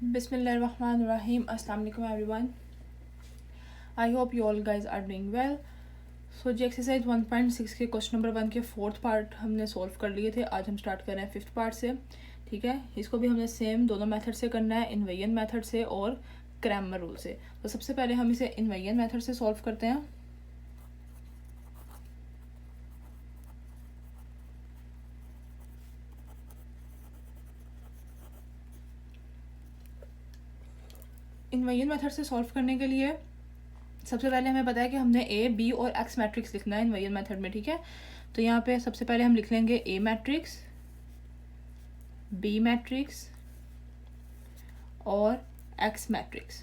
Bismillahirrahmanirrahim. Assalamu alaikum everyone. I hope you all guys are doing well. So ji exercise 1.6 के question number 1 के fourth part हमने solve कर लिए थे. आज हम स्टार्ट कर रहे हैं फिफ्थ पार्ट से. ठीक है, इसको भी हमने सेम दोनों मेथड से करना है, इन्वेरिएंट मेथड से और क्रैमर रूल से. तो सबसे पहले हम इसे इन्वेरिएंट मेथड से सॉल्व करते हैं. इन्वेरिएंट मेथड से सॉल्व करने के लिए सबसे पहले हमें पता है कि हमने ए, बी और एक्स मैट्रिक्स लिखना है इन्वेरिएंट मेथड में. ठीक है, तो यहाँ पे सबसे पहले हम लिख लेंगे ए मैट्रिक्स, बी मैट्रिक्स और एक्स मैट्रिक्स.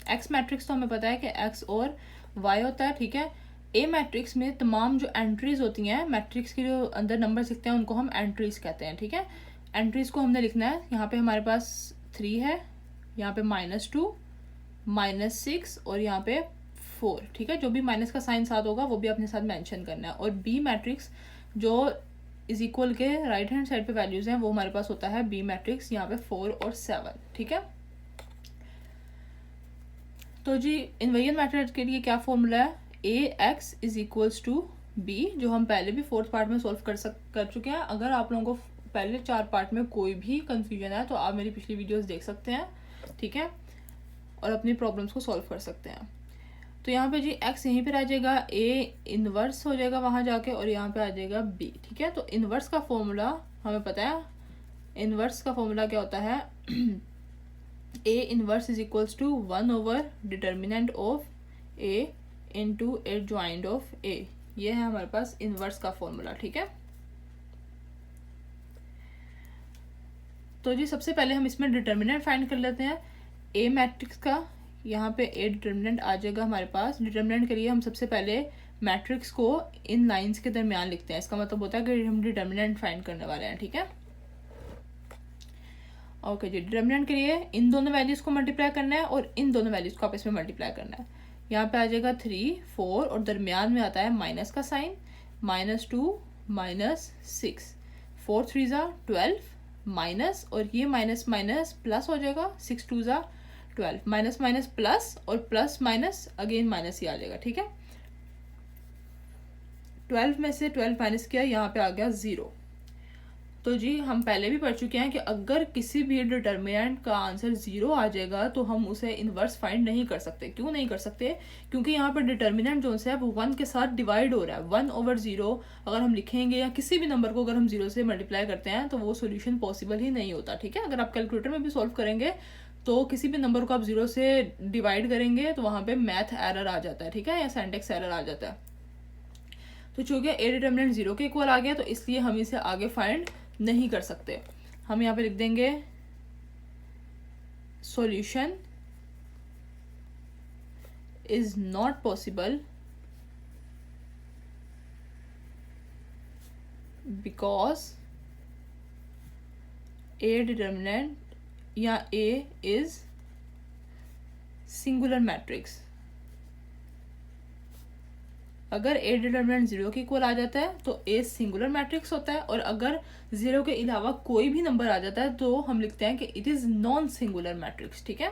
एक्स मैट्रिक्स तो हमें पता है कि एक्स और वाई होता है. ठीक है, ए मैट्रिक्स में तमाम जो एंट्रीज होती हैं, मैट्रिक्स के जो अंदर नंबर लिखते हैं उनको हम एंट्रीज कहते हैं. ठीक है, एंट्रीज को हमने लिखना है. यहाँ पे हमारे पास 3 है, यहाँ पे -2, -6 और यहाँ पे 4. ठीक है, जो भी माइनस का साइन साथ होगा वो भी अपने साथ मेंशन करना है. और बी मैट्रिक्स जो इज इक्वल के राइट हैंड साइड पे वैल्यूज हैं वो हमारे पास होता है बी मैट्रिक्स, यहाँ पे 4 और 7. ठीक है, तो जी इन्वेरिएंट मेथड के लिए क्या फॉर्मूला है, A X is equals to B, जो हम पहले भी फोर्थ पार्ट में सॉल्व कर चुके हैं. अगर आप लोगों को पहले 4 पार्ट में कोई भी कंफ्यूजन है तो आप मेरी पिछली वीडियोस देख सकते हैं. ठीक है, और अपनी प्रॉब्लम्स को सॉल्व कर सकते हैं. तो यहाँ पे जी एक्स यहीं पे आ जाएगा, ए इनवर्स हो जाएगा वहाँ जाके और यहाँ पे आ जाएगा बी. ठीक है, तो इनवर्स का फॉर्मूला हमें पता है. इनवर्स का फॉर्मूला क्या होता है, A inverse is equals to 1 over determinant of A into adjoint of A. ये है हमारे पास इनवर्स का फॉर्मूला. ठीक है, तो जी सबसे पहले हम इसमें डिटर्मिनेंट फाइंड कर लेते हैं ए मैट्रिक्स का. यहाँ पे ए डिटर्मिनेंट आ जाएगा हमारे पास. डिटर्मिनेंट के लिए हम सबसे पहले मैट्रिक्स को इन लाइंस के दरमियान लिखते हैं. इसका मतलब होता है कि हम डिटर्मिनेंट फाइंड करने वाले हैं. ठीक है, ओके जी. डिटर्मिनेंट के लिए इन दोनों वैल्यूज को मल्टीप्लाई करना है और इन दोनों वैल्यूज को आपस में मल्टीप्लाई करना है. यहाँ पे आ जाएगा 3, 4 और दरमियान में आता है माइनस का साइन, -2, -6, 4 3 12 माइनस और ये माइनस माइनस प्लस हो जाएगा, 6 2 12, माइनस माइनस प्लस और प्लस माइनस अगेन माइनस ही आ जाएगा. ठीक है, 12 में से 12 माइनस किया, यहाँ पे आ गया 0. तो जी हम पहले भी पढ़ चुके हैं कि अगर किसी भी डिटर्मिनेंट का आंसर 0 आ जाएगा तो हम उसे इन्वर्स फाइंड नहीं कर सकते. क्यों नहीं कर सकते, क्योंकि यहाँ पर डिटर्मिनेंट जो है वो 1 के साथ डिवाइड हो रहा है. 1/0 अगर हम लिखेंगे या किसी भी नंबर को अगर हम 0 से मल्टीप्लाई करते हैं तो वो सोल्यूशन पॉसिबल ही नहीं होता. ठीक है, अगर आप कैलकुलेटर में भी सॉल्व करेंगे तो किसी भी नंबर को आप 0 से डिवाइड करेंगे तो वहाँ पे मैथ एरर आ जाता है. ठीक है, या सिंटैक्स एरर आ जाता है. तो चूंकि ए डिटर्मिनेंट 0 के इक्वल आ गया तो इसलिए हम इसे आगे फाइंड नहीं कर सकते. हम यहाँ पे लिख देंगे solution is not possible because A determinant या ए इज सिंगुलर मैट्रिक्स. अगर ए डिटर्मिनेंट 0 के इक्वल आ जाता है तो ए सिंगुलर मैट्रिक्स होता है, और अगर 0 के अलावा कोई भी नंबर आ जाता है तो हम लिखते हैं कि it is non singular matrix. ठीक है,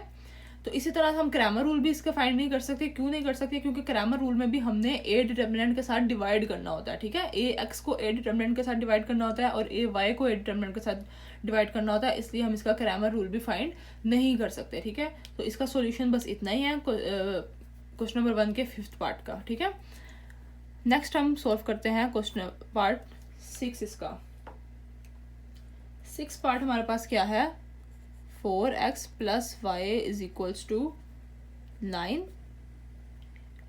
तो इसी तरह हम क्रैमर रूल भी इसका फाइंड नहीं कर सकते. क्यों नहीं कर सकते, क्योंकि क्रैमर रूल में भी हमने ए डिटर्मिनेंट के साथ डिवाइड करना होता है. ठीक है, ए एक्स को ए डिटर्मिनेंट के साथ डिवाइड करना होता है और ए वाई को ए डिटर्मिनेंट के साथ डिवाइड करना होता है, इसलिए हम इसका क्रैमर रूल भी फाइंड नहीं कर सकते. ठीक है, तो इसका सोल्यूशन बस इतना ही है क्वेश्चन नंबर 1 के 5th पार्ट का. ठीक है, नेक्स्ट हम सॉल्व करते हैं क्वेश्चन पार्ट 6. इसका 6 पार्ट हमारे पास क्या है, 4x + y is equals to 9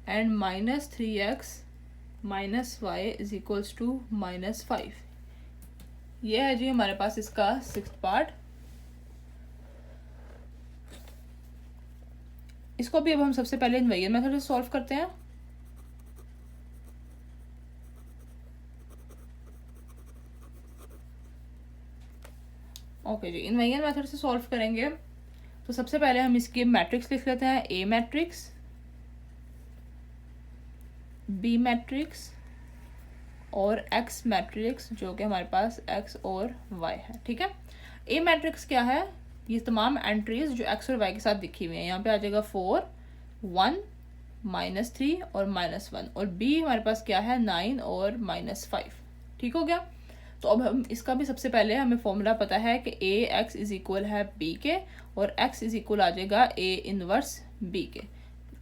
and -3x - y is equals to -5. ये है जी हमारे पास इसका 6th पार्ट. इसको भी अब हम सबसे पहले इन्वेरिएंट मेथड से सॉल्व करते हैं. ओके जी, इन्वेरिएंट मेथड से सॉल्व करेंगे तो सबसे पहले हम इसके मैट्रिक्स लिख लेते हैं. ए मैट्रिक्स, बी मैट्रिक्स और एक्स मैट्रिक्स, जो कि हमारे पास एक्स और वाई है. ठीक है, ए मैट्रिक्स क्या है, ये तमाम एंट्रीज जो एक्स और वाई के साथ दिखी हुई हैं, यहाँ पे आ जाएगा 4, 1, -3 और -1, और बी हमारे पास क्या है 9 और -5। ठीक हो गया। तो अब हम इसका भी सबसे पहले हमें फॉर्मूला पता है कि ए एक्स इज इक्वल है बी के, और एक्स इज इक्वल आ जाएगा ए इनवर्स बी के,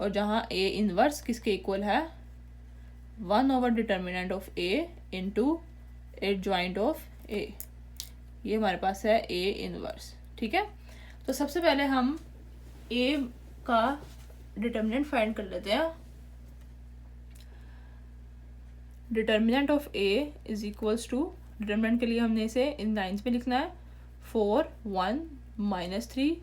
और जहाँ ए इनवर्स किसके इक्वल है one over determinant of A into adjoint of A. ये हमारे पास है ए इनवर्स। ठीक है, तो सबसे पहले हम ए का डिटर्मिनेंट फाइंड कर लेते हैं। Determinant of A is equals to, determinant के लिए हमने इसे इन लाइन्स में लिखना है 4, 1, -3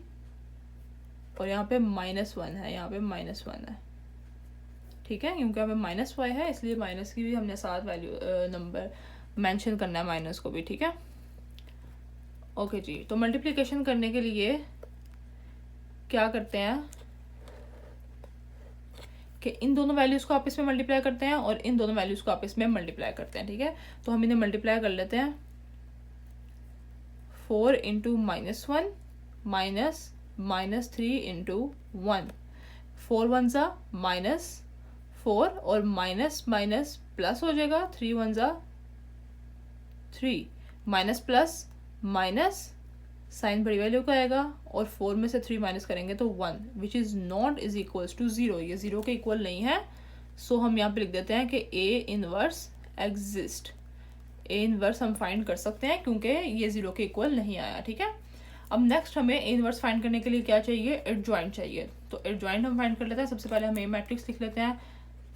और यहाँ पे -1 है, यहाँ पे -1 है। ठीक है, क्योंकि हमें -y है इसलिए माइनस की भी हमने साथ वैल्यू नंबर मेंशन करना है माइनस को भी। ठीक है, ओके जी। तो मल्टीप्लिकेशन करने के लिए क्या करते हैं कि इन दोनों वैल्यूज को आपस में मल्टीप्लाई करते हैं और इन दोनों वैल्यूज को आपस में मल्टीप्लाई करते हैं। ठीक है, तो हम इन्हें मल्टीप्लाई कर लेते हैं। 4 इंटू -1 माइनस -3 इंटू 1, 4 1 ज़ा -4 और माइनस माइनस प्लस हो जाएगा, 3 1 ज़ा 3, माइनस प्लस माइनस साइन बड़ी वैल्यू का आएगा, और 4 में से 3 माइनस करेंगे तो 1, which is not is equals to 0। ये 0 के इक्वल नहीं है। सो हम यहाँ पे लिख देते हैं कि A inverse exist. A inverse हम फाइंड कर सकते हैं क्योंकि ये 0 के इक्वल नहीं आया। ठीक है, अब नेक्स्ट हमें ए इनवर्स फाइंड करने के लिए क्या चाहिए, एडजॉइंट चाहिए। तो एडजॉइंट हम फाइंड कर लेते हैं। सबसे पहले हम ए मैट्रिक्स लिख लेते हैं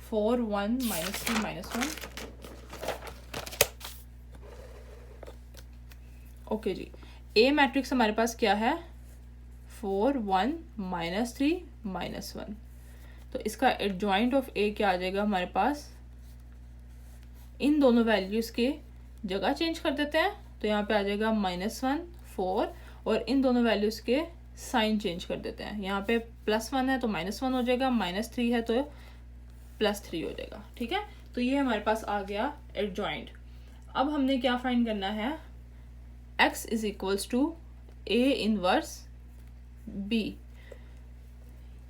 4 1 -3 -1। ओके जी, ए मैट्रिक्स हमारे पास क्या है 4 1 -3 -1। तो इसका एडजॉइंट ऑफ ए क्या आ जाएगा हमारे पास, इन दोनों वैल्यूज के जगह चेंज कर देते हैं। तो यहाँ पे आ जाएगा -1 4, और इन दोनों वैल्यूज के साइन चेंज कर देते हैं। यहाँ पे +1 है तो -1 हो जाएगा, -3 है तो +3 हो जाएगा। ठीक है, तो ये हमारे पास आ गया एडजॉइंट। अब हमने क्या फाइंड करना है, x is equals to A inverse b,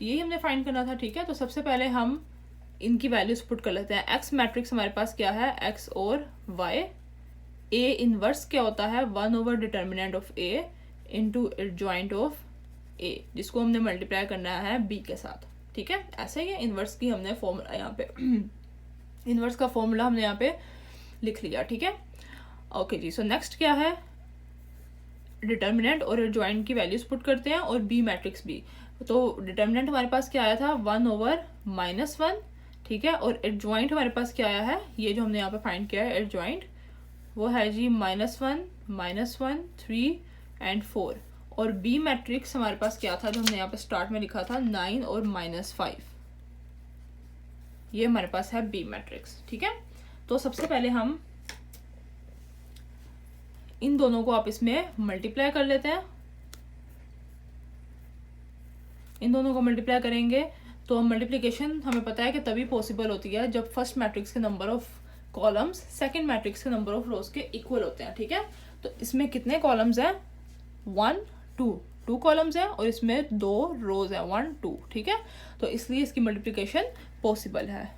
यही हमने फाइंड करना था। ठीक है, तो सबसे पहले हम इनकी वैल्यूज पुट कर लेते हैं। x मैट्रिक्स हमारे पास क्या है x और y, a इनवर्स क्या होता है one over determinant of a into adjoint of a, जिसको हमने मल्टीप्लाई करना है b के साथ। ठीक है, ऐसे ही इनवर्स की हमने फॉर्मूला यहाँ पे इनवर्स का फॉर्मूला हमने यहाँ पे लिख लिया। ठीक है, ओके जी। सो नेक्स्ट क्या है, डिटर्मिनेंट और एडजॉइंट की वैल्यूज पुट करते हैं और बी मैट्रिक्स भी। तो डिटर्मिनेंट हमारे पास क्या आया था 1/-1। ठीक है, और एडजॉइंट हमारे पास क्या आया है, ये जो हमने यहाँ पे फाइंड किया है एडजॉइंट, वो है जी -1 -1 3 एंड 4। और बी मैट्रिक्स हमारे पास क्या था जो हमने यहाँ पे स्टार्ट में लिखा था 9 और -5। ये हमारे पास है बी मैट्रिक्स। ठीक है, तो सबसे पहले हम इन दोनों को आपस में मल्टीप्लाई कर लेते हैं। इन दोनों को मल्टीप्लाई करेंगे तो मल्टीप्लिकेशन हमें पता है कि तभी पॉसिबल होती है जब फर्स्ट मैट्रिक्स के number of columns second matrix के नंबर ऑफ रोज के इक्वल होते हैं। ठीक है, तो इसमें कितने कॉलम्स हैं 1 2 कॉलम्स हैं, और इसमें 2 रोज हैं 1 2। ठीक है, तो इसलिए इसकी मल्टीप्लिकेशन पॉसिबल है।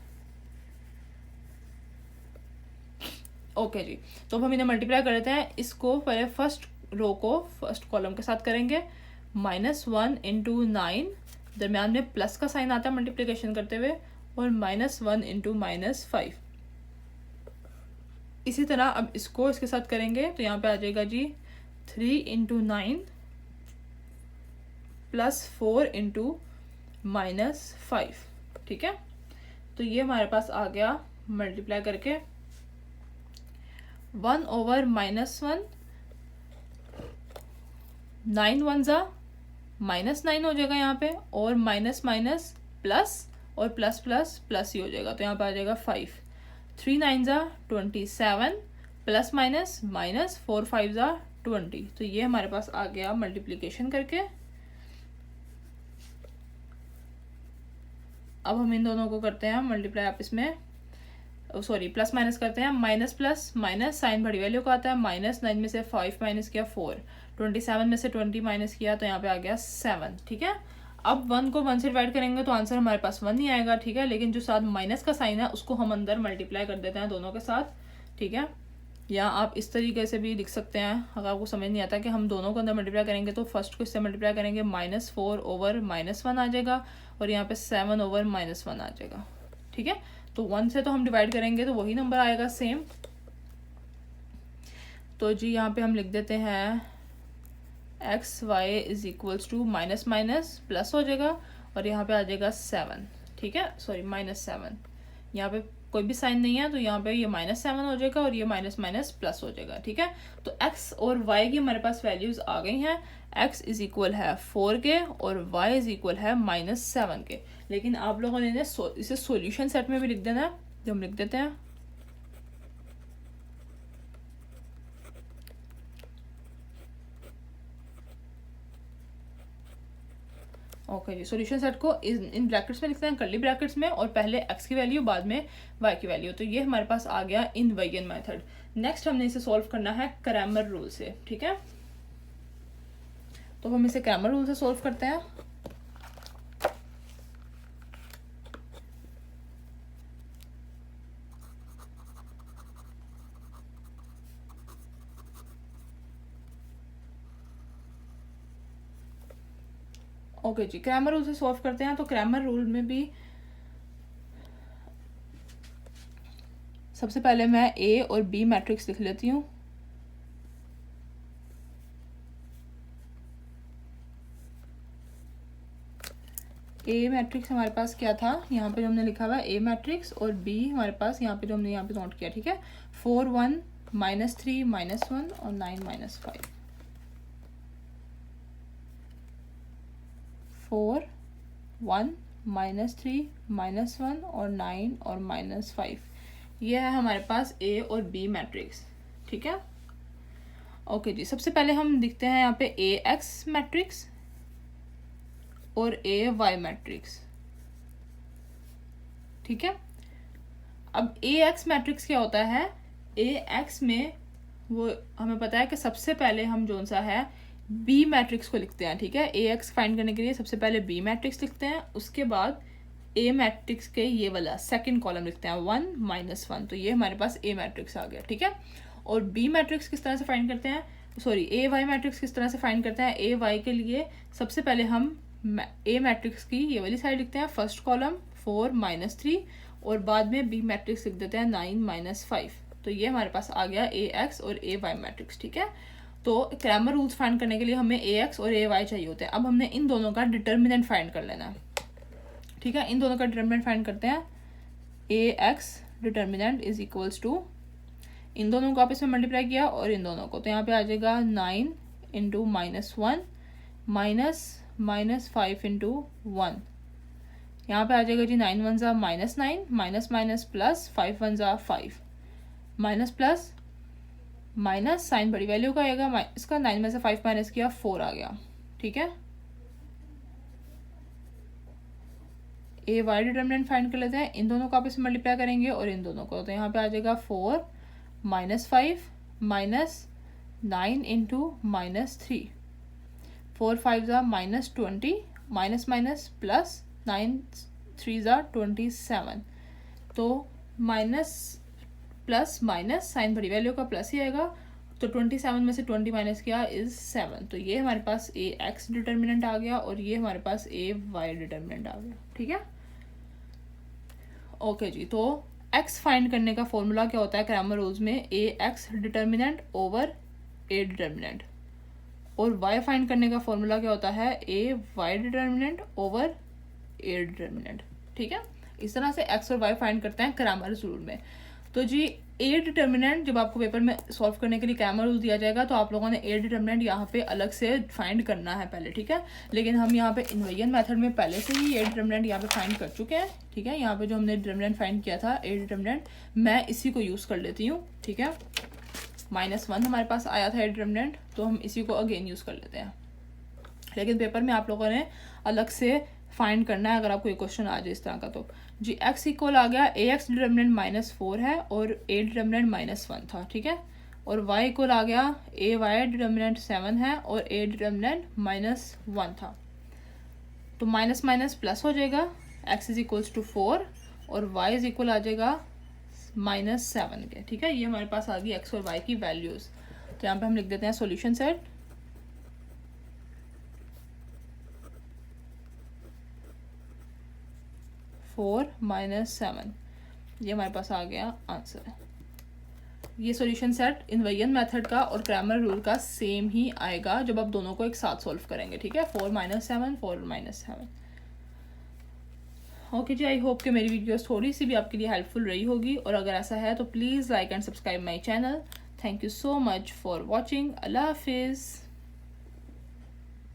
ओके जी, तो अब हम इन्हें मल्टीप्लाई कर लेते हैं। इसको पहले फर्स्ट रो को फर्स्ट कॉलम के साथ करेंगे, -1 इंटू 9, दरम्यान में प्लस का साइन आता है मल्टीप्लिकेशन करते हुए, और -1 इंटू -5। इसी तरह अब इसको इसके साथ करेंगे तो यहाँ पे आ जाएगा जी 3 इंटू 9 +4 इंटू -5। ठीक है, तो ये हमारे पास आ गया मल्टीप्लाई करके 1/-1, 9 1 ज़ा -9 हो जाएगा यहाँ पे, और माइनस माइनस प्लस, और प्लस प्लस प्लस ही हो जाएगा, तो यहाँ पे आ जाएगा 5। 3 9 ज़ा 27, प्लस माइनस माइनस 4 5 ज़ा 20। तो ये हमारे पास आ गया मल्टीप्लिकेशन करके। अब हम इन दोनों को करते हैं मल्टीप्लाई आपस में, सॉरी प्लस माइनस करते हैं, माइनस प्लस माइनस साइन बड़ी वैल्यू का आता है, -9 में से 5 माइनस किया 4, 27 में से 20 माइनस किया तो यहाँ पे आ गया 7, ठीक है। अब 1 को 1 से डिवाइड करेंगे तो आंसर हमारे पास 1 ही आएगा, ठीक है। लेकिन जो साथ माइनस का साइन है उसको हम अंदर मल्टीप्लाई कर देते हैं दोनों के साथ, ठीक है। या आप इस तरीके से भी लिख सकते हैं अगर आपको समझ नहीं आता कि हम दोनों को अंदर मल्टीप्लाई करेंगे तो फर्स्ट को इससे मल्टीप्लाई करेंगे, -4 ओवर -1 आ जाएगा और यहाँ पे 7 ओवर -1 आ जाएगा, ठीक है। तो 1 से तो हम डिवाइड करेंगे तो वही नंबर आएगा सेम। तो जी यहाँ पे हम लिख देते हैं X Y is equals to minus minus plus हो जाएगा और यहाँ पे आ जाएगा 7, ठीक है, सॉरी -7। यहाँ पे कोई भी साइन नहीं है तो यहाँ पे ये -7 हो जाएगा और ये माइनस माइनस प्लस हो जाएगा, ठीक है। तो x और y की हमारे पास वैल्यूज आ गई हैं। x इज इक्वल है 4 के और y इज इक्वल है -7 के। लेकिन आप लोगों ने इसे सॉल्यूशन सेट में भी लिख देना है, जो हम लिख देते हैं। ओके जी, सॉल्यूशन सेट को इन ब्रैकेट्स में लिखते हैं, कर्ली ब्रैकेट्स में, और पहले x की वैल्यू बाद में y की वैल्यू। तो ये हमारे पास आ गया इनवेरिएंट मेथड। नेक्स्ट हमने इसे सॉल्व करना है क्रैमर रूल से, ठीक है। तो हम इसे क्रैमर रूल से सॉल्व करते हैं। ओके जी, क्रैमर रूल से सॉल्व करते हैं। तो क्रैमर रूल में भी सबसे पहले मैं ए और बी मैट्रिक्स लिख लेती हूँ। ए मैट्रिक्स हमारे पास क्या था, यहाँ पे जो हमने लिखा हुआ है ए मैट्रिक्स, और बी हमारे पास यहाँ पे जो हमने यहाँ पे नोट किया, ठीक है, 4 1 -3 -1 और 9 -5। 4 1 -3 -1 और 9 और -5, ये है हमारे पास ए और बी मैट्रिक्स, ठीक है। ओके जी, सबसे पहले हम लिखते हैं यहाँ पे ए एक्स मैट्रिक्स और ए वाई मैट्रिक्स, ठीक है। अब ए एक्स मैट्रिक्स क्या होता है, ए एक्स में वो हमें पता है कि सबसे पहले हम जोन सा है बी मैट्रिक्स को लिखते हैं, ठीक है। ए एक्स फाइंड करने के लिए सबसे पहले बी मैट्रिक्स लिखते हैं, उसके बाद ए मैट्रिक्स के ये वाला सेकंड कॉलम लिखते हैं 1 -1, तो ये हमारे पास ए मैट्रिक्स आ गया, ठीक है। और बी मैट्रिक्स किस तरह से फाइंड करते हैं, सॉरी ए वाई मैट्रिक्स किस तरह से फाइंड करते हैं। ए वाई के लिए सबसे पहले हम ए मैट्रिक्स की ये वाली साइड लिखते हैं, फर्स्ट कॉलम 4 -3, और बाद में बी मैट्रिक्स लिख देते हैं 9 -5। तो ये हमारे पास आ गया ए एक्स और ए वाई मैट्रिक्स, ठीक है। तो क्रैमर रूल्स फाइंड करने के लिए हमें ए एक्स और ए वाई चाहिए होते हैं। अब हमने इन दोनों का डिटर्मिनेंट फाइंड कर लेना है, ठीक है। इन दोनों का डिटर्मिनेंट फाइंड करते हैं। A X determinant is equals to, इन दोनों को आपस में मल्टीप्लाई किया और इन दोनों को, तो यहाँ पे आ जाएगा 9 × -1 -5 × 1, यहाँ पे आ जाएगा जी 9 1 ज़ा -9, माइनस माइनस प्लस, 5 1 ज़ा 5, माइनस प्लस माइनस, साइन बड़ी वैल्यू का आएगा, इसका 9 में से 5 माइनस किया 4 आ गया, ठीक है। ए वाई डिटर्मिनेंट फाइंड कर लेते हैं। इन दोनों को आपस में मल्टीप्लाई करेंगे और इन दोनों को, तो यहाँ पे आ जाएगा 4 -5 -9 × -3, 4 5 ज़ा -20, माइनस माइनस प्लस, 9 3 ज़ा 27, तो माइनस प्लस माइनस, साइन बड़ी वैल्यू का प्लस ही आएगा, तो 27 में से 20 माइनस किया इज 7। तो ये हमारे पास ए एक्स डिटर्मिनेंट आ गया और ये हमारे पास ए वाई डिटर्मिनेंट आ गया, ठीक है। ओके जी, तो एक्स फाइंड करने का फॉर्मूला क्या होता है क्रैमर रूल्स में, A X determinant over A determinant, और वाई फाइंड करने का फॉर्मूला क्या होता है, A Y determinant over A determinant, ठीक है। इस तरह से एक्स और वाई फाइंड करते हैं क्रैमर रूल में। तो जी ए डिटर्मिनेंट जब आपको पेपर में सॉल्व करने के लिए क्रैमर रूल दिया जाएगा तो आप लोगों ने ए डिटर्मिनेंट यहाँ पे अलग से फाइंड करना है पहले, ठीक है। लेकिन हम यहाँ पे इनवेरिएंट मेथड में पहले से ही ए डिटर्मिनेंट यहाँ पे फाइंड कर चुके हैं, ठीक है। यहाँ पे जो हमने डिटर्मिनेंट फाइंड किया था ए डिटर्मिनेंट, मैं इसी को यूज़ कर लेती हूँ, ठीक है। -1 हमारे पास आया था ए डिटर्मिनेंट, तो हम इसी को अगेन यूज़ कर लेते हैं। लेकिन पेपर में आप लोगों ने अलग से फाइंड करना है अगर आपको ये क्वेश्चन आ जाए इस तरह का। तो जी एक्स इक्वल आ गया, ए एक्स डिटर्मिनेंट -4 है और ए डिटर्मिनेंट -1 था, ठीक है। और y इक्वल आ गया ए वाई डिटर्मिनेंट 7 है और a डिटर्मिनेंट -1 था, तो माइनस माइनस प्लस हो जाएगा, x इज इक्वल्स टू 4 और y इज इक्वल आ जाएगा -7 के। ठीक है, ये हमारे पास आ गई x और y की वैल्यूज़। तो यहाँ पे हम लिख देते हैं सॉल्यूशन सेट, -7, ये हमारे पास आ गया आंसर। ये सॉल्यूशन सेट इन्वेरिएंट मेथड का और क्रैमर रूल का सेम ही आएगा जब आप दोनों को एक साथ सॉल्व करेंगे। ठीक है, 4 - 7 4 - 7। ओके जी, आई होप कि मेरी वीडियोस थोड़ी सी भी आपके लिए हेल्पफुल रही होगी, और अगर ऐसा है तो please like and subscribe my channel. Thank you so much for watching. अल्लाह हाफिज़।